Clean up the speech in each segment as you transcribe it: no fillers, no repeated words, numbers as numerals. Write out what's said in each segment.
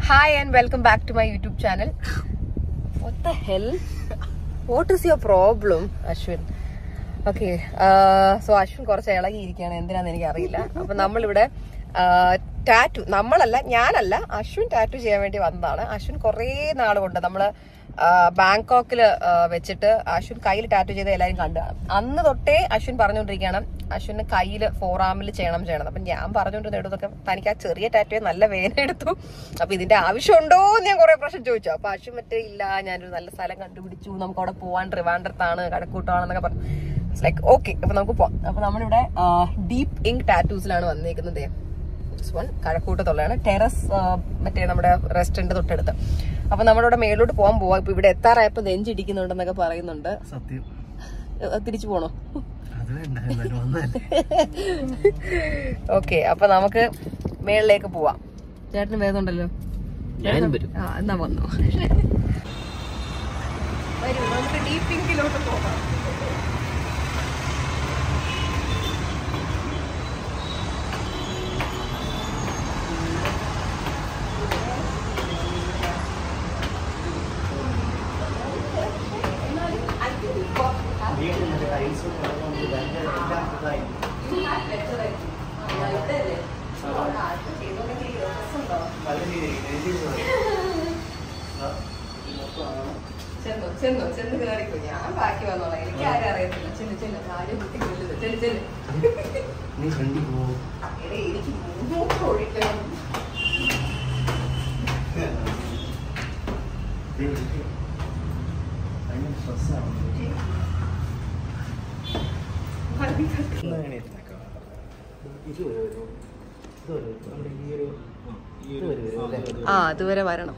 Hi and welcome back to my YouTube channel. What the hell? What is your problem, Ashwin? Okay, so Ashwin കുറച്ച് ഇളകിയിരിക്കുകയാണ്. എന്തിനാന്ന് എനിക്ക് അറിയില്ല. അപ്പൊ നമ്മളിവിടെ tattoo, നമ്മളല്ല, ഞാനല്ല, അശ്വിൻ ടാറ്റു ചെയ്യാൻ വേണ്ടി വന്നതാണ്. അശ്വിൻ കുറേ നാൾ കൊണ്ട് നമ്മള് ബാങ്കോക്കില് വെച്ചിട്ട് അശ്വിൻ കയ്യിൽ ടാറ്റു ചെയ്ത് എല്ലാവരും കണ്ടു. അന്ന് തൊട്ടേ അശ്വിൻ പറഞ്ഞുകൊണ്ടിരിക്കുകയാണ് അശ്വിന് കയ്യിൽ ഫോറാമിൽ ചെയ്യണം. അപ്പൊ ഞാൻ പറഞ്ഞുകൊണ്ടിരുന്ന എടുത്തൊക്കെ തനിക്ക് ആ ചെറിയ ടാറ്റുവേ നല്ല വേദന എടുത്തു. അപ്പൊ ഇതിന്റെ ആവശ്യമുണ്ടോ എന്ന് ഞാൻ കുറെ പ്രാവശ്യം ചോദിച്ചു. അപ്പൊ അശ്വിൻ മറ്റേ ഇല്ല, ഞാനൊരു നല്ല സ്ഥലം കണ്ടുപിടിച്ചു, നമുക്ക് അവിടെ പോവാൻ, ട്രിവാൻഡ്രത്താണ്, കടക്കൂട്ടമാണെന്നൊക്കെ പറഞ്ഞു. ഇറ്റ്സ് ലൈക്ക് ഓക്കെ, അപ്പൊ നമുക്ക് പോവാം. അപ്പൊ നമ്മളിവിടെ ഡീപ്പ് ഇങ്ക് ടാറ്റൂസിലാണ് വന്നിരിക്കുന്നത്. കഴക്കൂട്ടത്തുള്ളതാണ്, ടെറസ് മറ്റേ നമ്മുടെ റെസ്റ്റോറന്റ് തൊട്ടടുത്ത്. അപ്പൊ നമ്മളിവിടെ മേലോട്ട് പോവാ. ഇപ്പൊ ഇവിടെ എത്താറായപ്പോ നെഞ്ചിടിക്കുന്നുണ്ടെന്നൊക്കെ പറയുന്നുണ്ട്. സത്യം തിരിച്ചു പോണോ? ഓക്കെ, അപ്പൊ നമുക്ക് മേളിലേക്ക് പോവാം. ചേട്ടന് വേദമുണ്ടല്ലോ, എന്നാ വന്നോ, വരൂ നമുക്ക് ഡീപ്പ് ഇങ്കിലോട്ട് പോകാം. ചെന്ന് കയറിക്കോ, ഞാൻ ബാക്കി വന്നോളാം, എനിക്ക് ആരും അറിയത്തില്ല. ചെല്ല് കാര്യം കുട്ടി കൊല്ലുന്നു. ചെല്ല് എനിക്ക് മൂന്നോട്ട് ഒഴിക്കണം. അതുവരെ വരണം.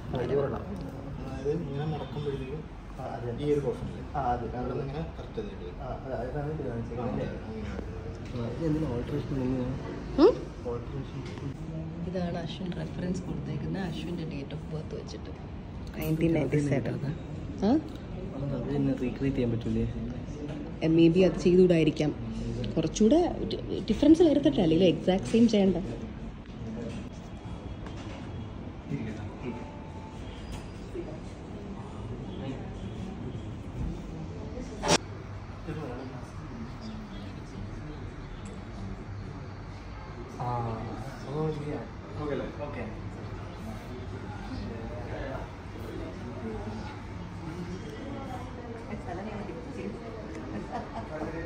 ഇതാണ് അശ്വിൻ റെഫറൻസ് കൊടുത്തേക്കുന്ന, അശ്വിന്റെ ഡേറ്റ് ഓഫ് ബർത്ത് വെച്ചിട്ട് 1997. മേ ബി അത് ചെയ്തുകൂടായിരിക്കാം, കുറച്ചുകൂടെ ഡിഫറൻസ് വരുത്തട്ടെ, അല്ലെങ്കിൽ എക്സാക്ട് സെയിം ചെയ്യണ്ട.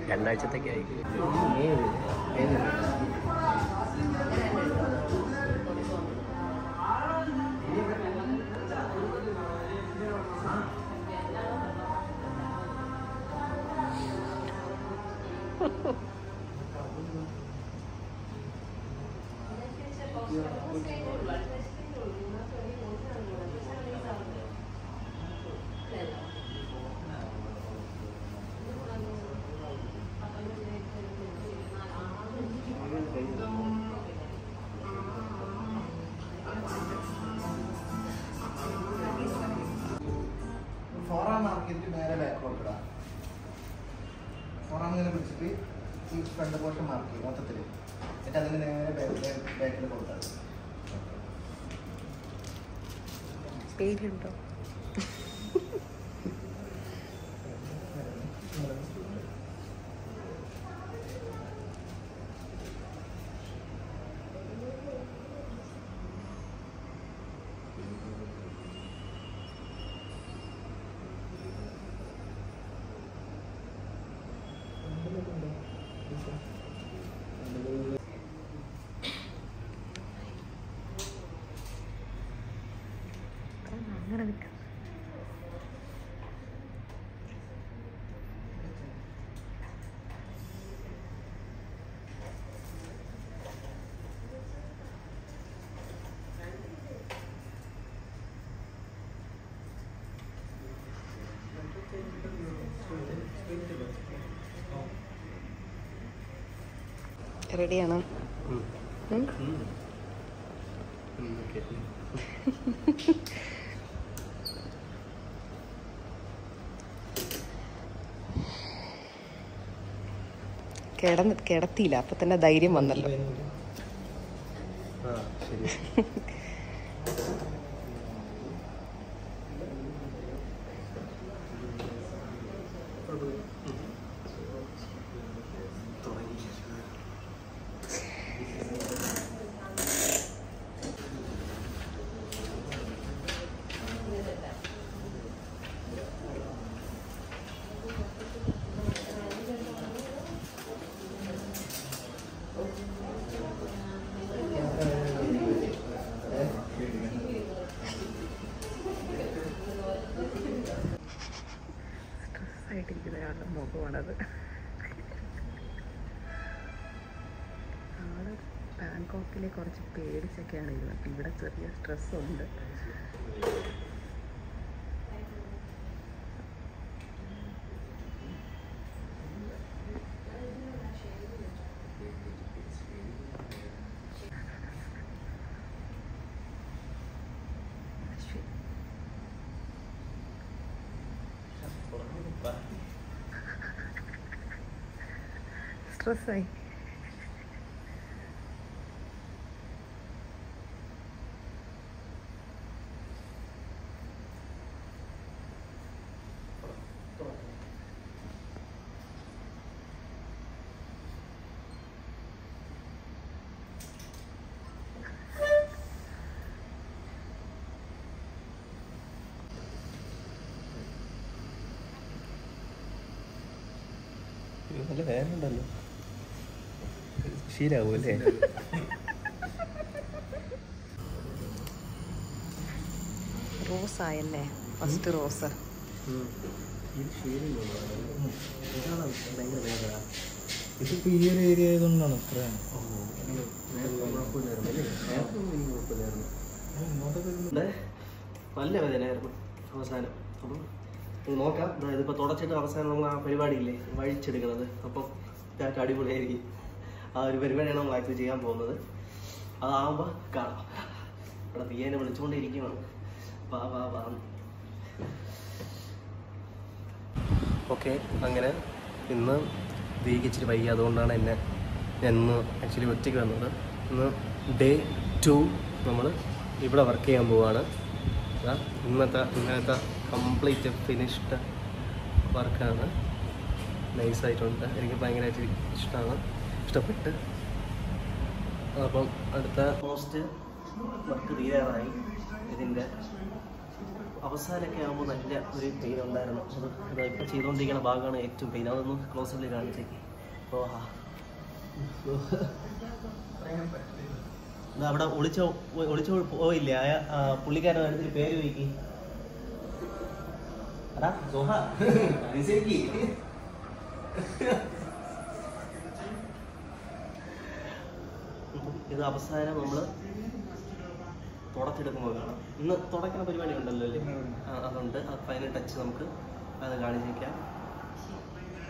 രണ്ടാഴ്ചത്തേക്ക് ആയിരിക്കും. നേരെ ബാക്കോട്ട് ഫോറാമിങ്ങനെ പിടിച്ചിട്ട് ഈ ഫ്രണ്ട് പോർഷൻ മാർക്ക് ചെയ്യും മൊത്തത്തിൽ, എന്നിട്ട് അതിന് നേരെ ബാക്കിൽ കൊടുത്താൽ പേരുണ്ടോ? അങ്ങനെ നിൽക്കാം. റെഡിയാണോ? കിടത്തിയില്ല, അപ്പൊ തന്നെ ധൈര്യം വന്നല്ലോ. സ്ട്രെസ്സായിട്ടിരിക്കുന്ന ഒരാളുടെ മുഖമാണത്. ആള് ബാങ്കോക്കിലെ കുറച്ച് പേടിച്ചൊക്കെയാണ് ഇരുന്നത്. ഇവിടെ ചെറിയ സ്ട്രെസ്സുണ്ട്. സ്ട്രെസ്സായി. നല്ല വേദന ഉണ്ടല്ലോ. ശീലാവൂല്ലേ? റോസായല്ലേ ഫസ്റ്റ് റോസ്. ഇതിപ്പോ ഈ ഒരു ഏരിയ ആയതുകൊണ്ടാണ് അത്ര നല്ല വേദനയായിരുന്നു അവസാനം. അപ്പം നോക്കാം, ഇതിപ്പോൾ തുടച്ചിട്ട് അവസാനം നമ്മൾ ആ പരിപാടിയില്ലേ വഴിച്ചെടുക്കുന്നത്, അപ്പം ഇതൊക്കെ അടിപൊളിയായിരിക്കും. ആ ഒരു പരിപാടിയാണ് നമ്മൾ ആക്ച്വലി ചെയ്യാൻ പോകുന്നത്. അതാകുമ്പോൾ കാണാം. ഇവിടെ തീയനെ വിളിച്ചുകൊണ്ടിരിക്കുകയാണ്. ഓക്കെ, അങ്ങനെ ഇന്ന് ദീക്ക് ഇച്ചിരി വയ്യ, അതുകൊണ്ടാണ് ഞാൻ ഇന്ന് ആക്ച്വലി ഒറ്റയ്ക്ക് വന്നത്. ഇന്ന് ഡേ 2 നമ്മൾ ഇവിടെ വർക്ക് ചെയ്യാൻ പോവുകയാണ്. ഇന്നത്തെ കംപ്ലീറ്റ് ഫിനിഷ്ഡ് വർക്കാണ്. നൈസായിട്ടുണ്ട്. എനിക്ക് ഭയങ്കരമായിട്ട് ഇഷ്ടപ്പെട്ട്. അപ്പം അടുത്ത പോസ്റ്റ് വർക്ക് തീരാറായി. ഇതിൻ്റെ അവസാനമൊക്കെ ആകുമ്പോൾ നല്ല ഒരു പെയിൻ ഉണ്ടായിരുന്നു. അത് ഇപ്പം ചെയ്തുകൊണ്ടിരിക്കുന്ന ഭാഗമാണ് ഏറ്റവും പെയിൻ. അതൊന്ന് ക്ലോസപ്പിൽ കാണിച്ചേക്ക്. അപ്പോൾ അവിടെ ഒളിച്ചോ പോയില്ലേ പുള്ളിക്കാരൻ അടുത്തൊരു പേര് ചോദിക്കി. അടാ സോഹ ഇത് അവസാനം നമ്മൾ തുടച്ചെടുക്കുമ്പോൾ കാണാം. ഇന്ന് തുടക്കുന്ന പരിപാടി ഉണ്ടല്ലോ അല്ലേ? അതുകൊണ്ട് ആ ഫൈനൽ ടച്ച് നമുക്ക് അത് കാണിച്ചേക്കാം.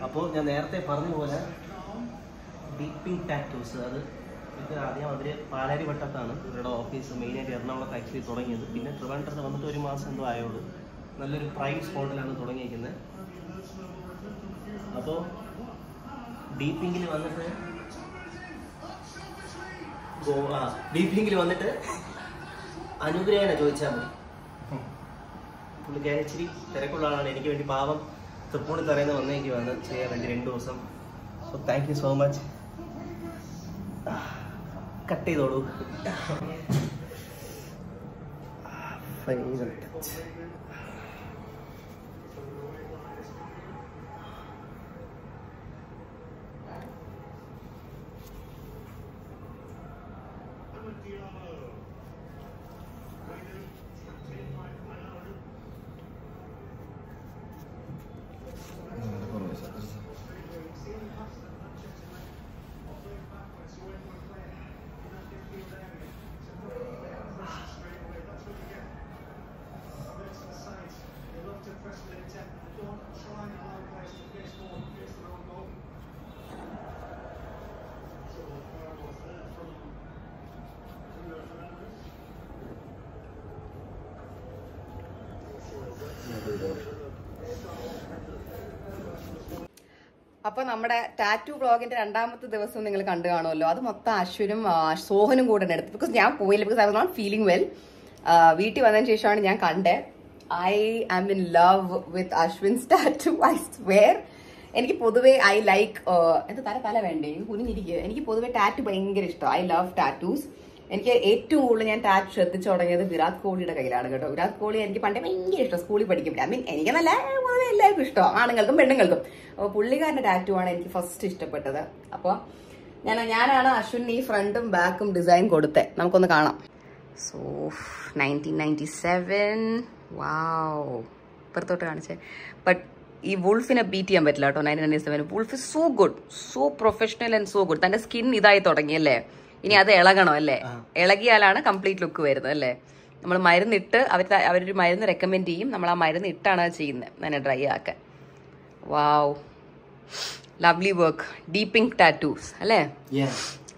അപ്പോൾ ഞാൻ നേരത്തെ പറഞ്ഞ പോലെ ഡീപ്പിംഗ് ടാറ്റൂസ്, അത് ഇത് ആദ്യം അവർ പാലാരിവട്ടത്താണ് ഇവരുടെ ഓഫീസ്. മെയിനായിട്ട് എറണാകുളത്ത് ആക്ച്വലി തുടങ്ങിയത്. പിന്നെ ട്രിവാൻഡ്രത്ത് വന്നിട്ട് 1 മാസം എന്തോ ആയുള്ളൂ. നല്ലൊരു പ്രൈസ് സ്പോട്ടിലാണ് തുടങ്ങിയിരിക്കുന്നത്. അപ്പോൾ ഡീപ്പിംഗിൽ വന്നിട്ട് അനുഗ്രഹനെ ചോദിച്ചാൽ മതി. പുള്ളിക്കാരൻ ഇച്ചിരി തിരക്കുള്ള ആളാണ്. എനിക്ക് വേണ്ടി പാവം തൃപ്പൂണിൽ തറയുന്ന വന്നേക്ക് വന്ന് ചെയ്യാൻ വേണ്ടി 2 ദിവസം. So thank you so much. Cut ചെയ്തോളൂ. Final touch. അപ്പൊ നമ്മുടെ ടാറ്റു വ്ളോഗിന്റെ 2ാമത്തെ ദിവസം നിങ്ങൾ കണ്ടു കാണുമല്ലോ. അത് മൊത്തം അശ്വിനും സോഹനും കൂടെ എടുത്തു. ബിക്കോസ് ഞാൻ പോയില്ല, because I was not feeling well. വീട്ടിൽ വന്നതിന് ശേഷമാണ് ഞാൻ കണ്ടത്. I am in love with Ashwin's tattoo, I swear. എനിക്ക് പൊതുവെ ഐ ലൈക്ക് എന്താ തല വേണ്ടേ കുനിഞ്ഞിരിക്കുക. എനിക്ക് പൊതുവെ ടാറ്റു ഭയങ്കര ഇഷ്ടം. I love tattoos. എനിക്ക് ഏറ്റവും കൂടുതൽ ഞാൻ ടാറ്റു ശ്രദ്ധിച്ചു തുടങ്ങിയത് വിരാട് കോഹ്ലിയുടെ കയ്യിലാണ് കേട്ടോ. വിരാട് കോഹ്ലി എനിക്ക് പണ്ടേ ഭയങ്കര ഇഷ്ടം. സ്കൂളിൽ പഠിക്കുമ്പോൾ ഐ മീൻ എനിക്ക് നല്ല പൊതുവെ എല്ലാവർക്കും ഇഷ്ടമാണ്, ആണുങ്ങൾക്കും പെണ്ണുങ്ങൾക്കും. അപ്പോൾ പുള്ളിക്കാരൻ്റെ ടാറ്റു ആണ് എനിക്ക് ഫസ്റ്റ് ഇഷ്ടപ്പെട്ടത്. അപ്പോൾ ഞാനാണ് അശ്വിൻ ഈ ഫ്രണ്ടും ബാക്കും ഡിസൈൻ കൊടുത്തത്. നമുക്കൊന്ന് കാണാം. സോ 1997. വാവ്, ഇപ്പുറത്തോട്ട് കാണിച്ചേ. ബട്ട് ഈ വുൾഫിനെ ബീറ്റ് ചെയ്യാൻ പറ്റില്ല കേട്ടോ. 1997 wolf so good, so professional and so good. തന്റെ സ്കിൻ ഇതായി തുടങ്ങിയല്ലേ, ഇനി അത് ഇളകണം അല്ലേ? ഇളകിയാലാണ് കംപ്ലീറ്റ് ലുക്ക് വരുന്നത് അല്ലേ? നമ്മൾ മരുന്നിട്ട് അവരൊരു മരുന്ന് റെക്കമെൻഡ് ചെയ്യും, നമ്മൾ ആ മരുന്ന് ഇട്ടാണ് അത് ചെയ്യുന്നത്, തന്നെ ഡ്രൈ ആക്കാൻ. Wow, lovely work. Deep pink tattoos അല്ലേ?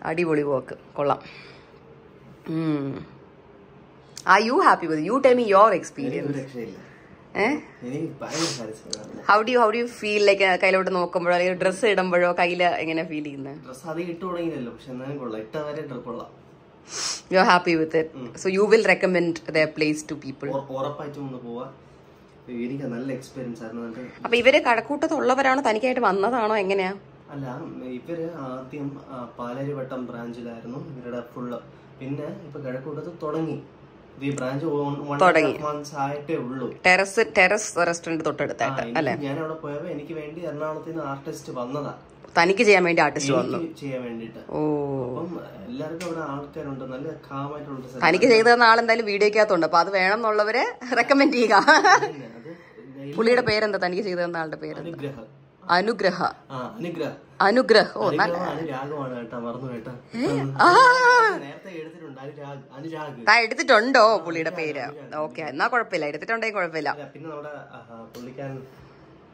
അടിപൊളി വർക്ക്, കൊള്ളാം. Are you happy with it? You tell me your experience. How do you feel like കയ്യിലോട്ട് നോക്കുമ്പോഴോ അല്ലെങ്കിൽ ഡ്രസ്സ് ഇടുമ്പോഴോ കയ്യില് എങ്ങനെ ഫീൽ ചെയ്യുന്നത്? You are happy with it, so you will recommend their place to people. നല്ല experience ആയിരുന്നു. അപ്പൊ ഇവര് കഴക്കൂട്ടത്തുള്ളവരാണോ, തനിക്കായിട്ട് വന്നതാണോ, എങ്ങനെയാ? അല്ല, ഇവര് ആദ്യം പാലാരിവട്ടം ബ്രാഞ്ചിലായിരുന്നു ഇവരുടെ ഫുള്ള്. പിന്നെ ഇപ്പൊ കഴക്കൂട്ടത്ത് തുടങ്ങി ഈ ബ്രാഞ്ച് ആയിട്ടേ ഉള്ളൂ. ടെറസ് റെസ്റ്റോറന്റ് തൊട്ടടുത്തായിട്ട് അല്ലേ? ഞാൻ അവിടെ പോയപ്പോ എനിക്ക് വേണ്ടി എറണാകുളത്ത് നിന്ന് ആർട്ടിസ്റ്റ് വന്നതാ. തനിക്ക് ചെയ്യാൻ വേണ്ടി ആർട്ടിസ്റ്റ് വന്നു ചെയ്യാൻ വേണ്ടിട്ട്. അപ്പം എല്ലാവർക്കും അവിടെ ആൾക്കാരുണ്ട്, നല്ല കാമായിട്ടുള്ള. തനിക്ക് ചെയ്തു തന്ന ആളെന്തായാലും വീഡിയോക്കകത്തുണ്ട്, അപ്പൊ അത് വേണം എന്നുള്ളവരെ റെക്കമെൻഡ് ചെയ്യുക. പുള്ളിയുടെ പേരെന്താ? തനിക്ക് ചെയ്തു തന്ന ആളുടെ പേര് അനുഗ്രഹ. അനുഗ്രഹ്. ഓ, എടുത്തിട്ടുണ്ടോ പുള്ളിയുടെ പേര്? ഓക്കെ, എന്നാ കുഴപ്പമില്ല, എടുത്തിട്ടുണ്ടെങ്കിൽ കുഴപ്പമില്ല. പിന്നെ നമ്മുടെ പുള്ളിക്കാരൻ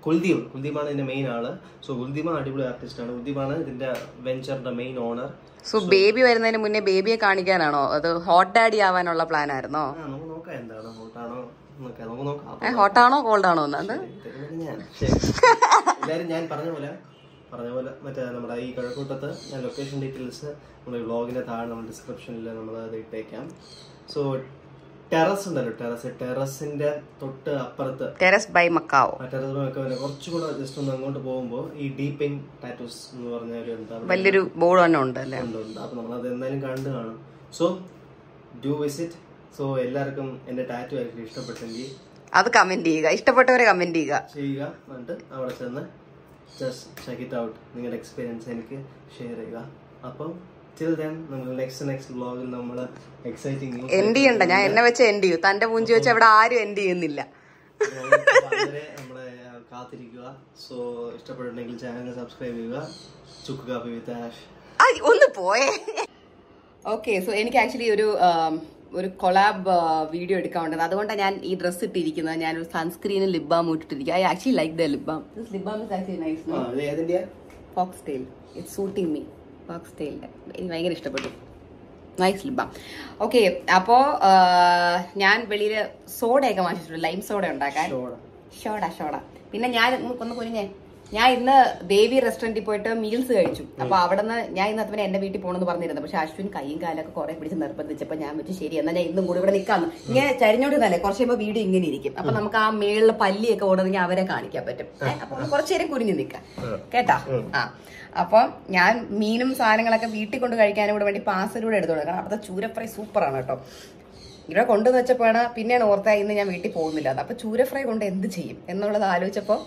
കുൽദീപാണ് ഇതിന്റെ മെയിൻ ആള്. സോ കുൽദീപ അടിപൊളി ആർട്ടിസ്റ്റ് ആണ്. കുൽദീപാണ് ഇതിന്റെ വെഞ്ചറിന്റെ മെയിൻ ഓണർ. സോ ബേബി വരുന്നതിന് മുന്നേ ബേബിയെ കാണിക്കാനാണോ, അത് ഹോട്ട് ഡാഡി ആവാനുള്ള പ്ലാൻ ആയിരുന്നോ? നമുക്ക് നോക്കാം എന്താണ്, ഹോട്ടാണോ ഹോട്ടാണോ കോൾഡാണോ എന്നാണ് എല്ലാരും. ഞാൻ പറഞ്ഞ പോലെ മറ്റേ നമ്മുടെ ഈ കഴക്കൂട്ടത്ത് ഞാൻ ലൊക്കേഷൻ ഡീറ്റെയിൽസ് നമ്മുടെ വ്ളോഗിന്റെ താഴെ നമ്മൾ ഡിസ്ക്രിപ്ഷനിൽ നമ്മൾ അത് ഇട്ടേക്കാം. സോ ടെറസ് ഉണ്ടല്ലോ, ടെറസിന്റെ തൊട്ട് അപ്പുറത്ത് ടെറസ് ബൈ മക്കാവോ, കുറച്ചുകൂടെ ജസ്റ്റ് ഒന്ന് അങ്ങോട്ട് പോകുമ്പോ ഈ ഡീപ് പിങ്ക് ടാറ്റൂസ് എന്ന് പറഞ്ഞ ഒരു എന്താ വലിയൊരു ബോർഡ് തന്നെ ഉണ്ട്. അപ്പൊ നമ്മളത് എന്തായാലും കണ്ടു കാണും. So do visit. സോ എല്ലാവർക്കും എന്റെ ടാറ്റു ആയിരിക്കും ഇഷ്ടപ്പെട്ടെങ്കിൽ അത് കമന്റ് ചെയ്യുക, ഇഷ്ടപ്പെട്ടവരെ കമന്റ് ചെയ്യുക. എന്നിട്ട് അവിടെ ചെന്ന് ജസ്റ്റ് ചെക്ക് ഇറ്റ് ഔട്ട്, നിങ്ങളുടെ എക്സ്പീരിയൻസ് എനിക്ക് ഷെയർ ചെയ്യുക. അപ്പം till then നമ്മൾ നെക്സ്റ്റ് വ്ലോഗിൽ നമ്മൾ എക്സൈറ്റിംഗ് എൻഡ് ചെയ്യണ്ട, ഞാൻ എന്നെ വെച്ച് എൻഡ് ചെയ്യും. തന്റെ മൂഞ്ചി വെച്ച് അവിടെ ആരും എൻഡ് ചെയ്യുന്നില്ല. നമ്മളെ കാത്തിരിക്കുക. സോ ഇഷ്ടപ്പെട്ടുണ്ടെങ്കിൽ ചാനൽ സബ്സ്ക്രൈബ് ചെയ്യുക. ചുക്ക് കാപ്പി വിത്ത് ആഷ്. ഒന്ന് പോയേ. ഓക്കെ, സോ എനിക്ക് ആക്ച്വലി ഒരു കൊളാബ് വീഡിയോ എടുക്കാറുണ്ട്. അതുകൊണ്ടാണ് ഞാൻ ഈ ഡ്രസ്സ് ഇട്ടിരിക്കുന്നത്. ഞാൻ ഒരു സൺസ്ക്രീനും ലിപ് ബാം ഇട്ടിട്ടിരിക്കുക. I actually like the lip balm. This lip balm is actually nice. Fox tail, it's soothing me. Fox ടെയിലിന്റെ എനിക്ക് ഭയങ്കര ഇഷ്ടപ്പെട്ടു. Nice lip balm. ഓക്കെ, അപ്പോ ഞാൻ വെളിയിൽ സോഡയൊക്കെ വാങ്ങിച്ചിട്ടുണ്ട്, ലൈം സോഡ ഉണ്ടാക്കാൻ. ഷോഡ. പിന്നെ ഞാൻ ഒന്ന് കുഞ്ഞേ, ഞാൻ ഇന്ന് ദേവി റെസ്റ്റോറന്റിൽ പോയിട്ട് മീൽസ് കഴിച്ചു. അപ്പൊ അവിടെ നിന്ന് ഞാൻ ഇന്ന് അതുപോലെ എന്റെ വീട്ടിൽ പോകണമെന്ന് പറഞ്ഞിരുന്നു. പക്ഷെ അശ്വിൻ കൈയും കാലൊക്കെ കുറെ പിടിച്ച് നിർബന്ധിച്ചപ്പോ ഞാൻ വെച്ച് ശരി എന്നാ ഞാൻ ഇന്നും കൂടി ഇവിടെ നിൽക്കാന്ന്. ഇങ്ങനെ ചരിഞ്ഞോണ്ടിരുന്നല്ലേ, കുറച്ച് കഴിയുമ്പോൾ വീഡിയോ ഇങ്ങനെ ഇരിക്കും. അപ്പൊ നമുക്ക് ആ മേളിലെ പല്ലിയൊക്കെ ഓടുന്നെങ്കിൽ അവരെ കാണിക്കാൻ പറ്റും. അപ്പൊ കുറച്ചു നേരം കുരിഞ്ഞു നിൽക്കാം കേട്ടാ. അപ്പൊ ഞാൻ മീനും സാധനങ്ങളൊക്കെ വീട്ടിൽ കൊണ്ട് കഴിക്കാനും കൂടെ വേണ്ടി പാർസലൂടെ എടുത്തു കൊടുക്കണം. അപ്പത്തെ ചൂര ഫ്രൈ സൂപ്പറാണ് കേട്ടോ. ഇവിടെ കൊണ്ടുവന്ന് വെച്ചപ്പോഴാണ് പിന്നെയാണ് ഓർത്താ ഇന്ന് ഞാൻ വീട്ടിൽ പോകുന്നില്ല. അപ്പൊ ചൂര ഫ്രൈ കൊണ്ട് എന്ത് ചെയ്യും എന്നുള്ളത് ആലോചിച്ചപ്പോ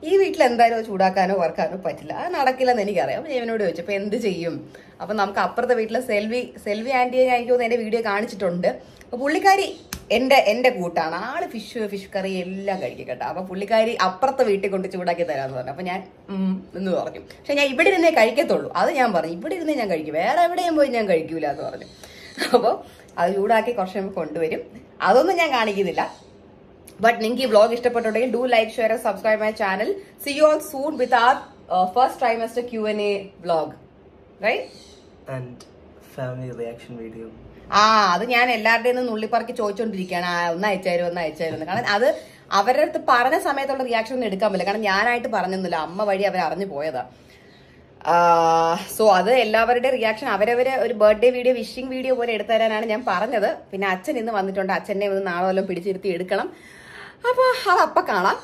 ഈ വീട്ടിൽ എന്തായാലും ചൂടാക്കാനോ വറുക്കാനോ പറ്റില്ല, അത് നടക്കില്ലെന്ന് എനിക്കറിയാം. അപ്പൊ ജീവനോട് ചോദിച്ചപ്പോ എന്ത് ചെയ്യും. അപ്പൊ നമുക്ക് അപ്പുറത്തെ വീട്ടിലെ സെൽവി ആന്റിയെ എനിക്ക് തോന്നുന്നു എന്റെ വീഡിയോ കാണിച്ചിട്ടുണ്ട്. അപ്പൊ പുള്ളിക്കാരി എന്റെ കൂട്ടാണ്. ആള് ഫിഷ് കറി എല്ലാം കഴിക്കും കേട്ടോ. അപ്പൊ പുള്ളിക്കാരി അപ്പുറത്തെ വീട്ടിൽ കൊണ്ട് ചൂടാക്കി തരാന്ന് പറഞ്ഞു. അപ്പൊ ഞാൻ എന്ന് പറഞ്ഞു. പക്ഷെ ഞാൻ ഇവിടെ ഇരുന്നേ കഴിക്കത്തുള്ളൂ. അത് ഞാൻ പറഞ്ഞു, ഇവിടെ ഇരുന്നേ ഞാൻ കഴിക്കും, വേറെ എവിടെയും പോയി ഞാൻ കഴിക്കൂല എന്ന് പറഞ്ഞു. അപ്പൊ അത് ചൂടാക്കി കുറച്ച് കഴിയുമ്പോൾ കൊണ്ടുവരും. അതൊന്നും ഞാൻ കാണിക്കുന്നില്ല. But നിങ്ങൾക്ക് ഈ vlog ഇഷ്ടപ്പെട്ടുണ്ടെങ്കിൽ do like, share and subscribe my channel. See you all soon with our first trimester Q&A vlog, right? And family reaction video. അത് ഞാൻ എല്ലാവരുടെയും നിന്ന് നുള്ളിപ്പറക്കി ചോദിച്ചോണ്ടിരിക്കുകയാണ്, ഒന്ന് അയച്ചായിരുന്നു. കാരണം അത് അവരുടെ അടുത്ത് പറഞ്ഞ സമയത്തുള്ള റിയാക്ഷൻ ഒന്നും എടുക്കാൻ പറ്റില്ല. കാരണം ഞാനായിട്ട് പറഞ്ഞൊന്നുമില്ല, അമ്മ വഴി അവർ അറിഞ്ഞു പോയതാ. സോ അത് എല്ലാവരുടെ റിയാക്ഷൻ അവരവരെ ഒരു ബർത്ത്ഡേ വീഡിയോ, വിഷിംഗ് വീഡിയോ പോലെ എടുത്തു തരാനാണ് ഞാൻ പറഞ്ഞത്. പിന്നെ അച്ഛൻ ഇന്ന് വന്നിട്ടുണ്ട്, അച്ഛനെ ഒന്ന് നാളെ വല്ലതും പിടിച്ചിരുത്തി എടുക്കണം. അപ്പൊ അതപ്പ കാണാം,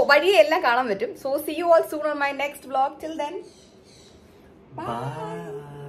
വഴിയെ എല്ലാം കാണാൻ പറ്റും. So see you all soon on my next vlog. Till then, bye.